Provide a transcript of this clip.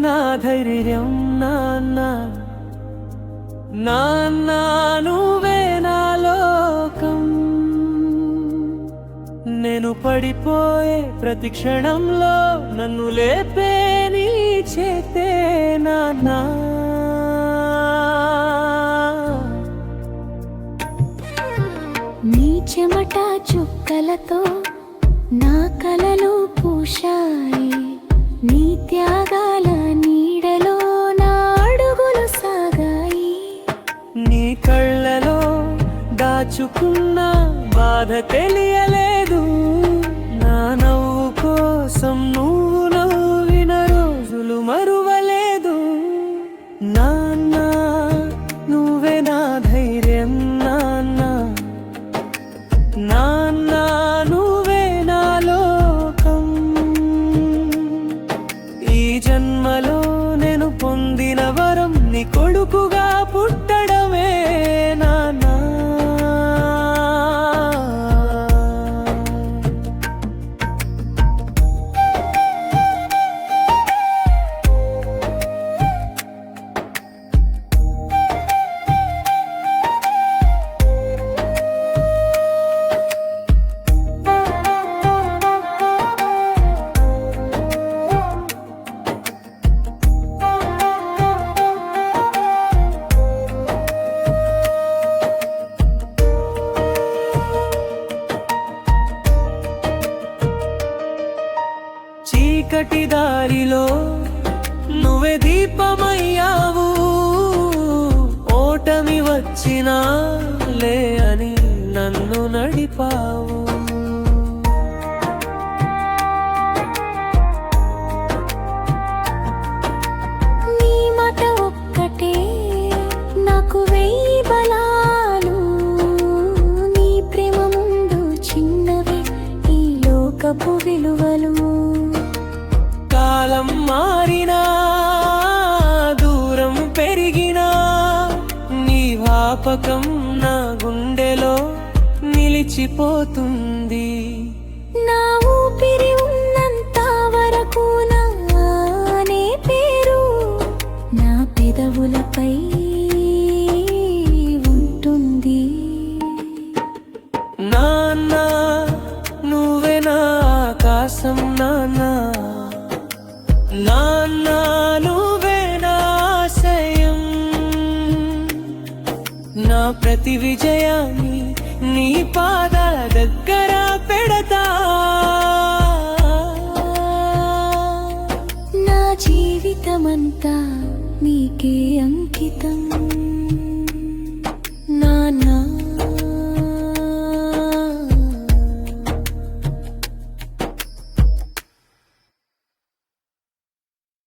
నా ధైర్యం నాన్న, నాన్న నువ్వే నా లోకం. నేను పడిపోయే ప్రతి క్షణంలో నన్ను లేపే నీ చేతే నాన్న. నీ చెమట చుక్కలతో నా కలలు పూశాయి, నీ త్యాగాల నీడలో నా అడుగులు సాగాయి. నీ కళ్ళలో దాచుకున్న బాధ తెలియలేదు, నా నవ్వు కోసం నువ్వు నవ్విన రోజులు మరువలేదు. నాన్న నువ్వే నా ధైర్యం నాన్న, నాన్న నువ్వే నా లోకం. ఈ జన్మలో నేను పొందిన వరం నీ కొడుకుగా పుట్టడమే నాన్న. చీకటి దారిలో నువ్వే దీపమయ్యావు, ఓటమి వచ్చినా లే అని నన్ను నడిపావు. నీ మాట ఒక్కటే నాకు వెయ్యి బలాలు, నీ ప్రేమ ముందు చిన్నవి ఈ లోకపు విలువలు. కాలం మారినా దూరం పెరిగినా నీ వాపకం నా గుండెలో నిలిచిపోతుంది. నా ఊపిరి ఉన్నంత వరకు నానే పేరు నా పెదవులపై ఉంటుంది. నాన్న నువ్వే నా ఆకాశం నాన్న, నాన్న నువ్వే నా ఆశయం. నా ప్రతి విజయాన్ని నీ పాదాల దగ్గర పెడతా. నా జీవితమంతా నీకే అంకితం.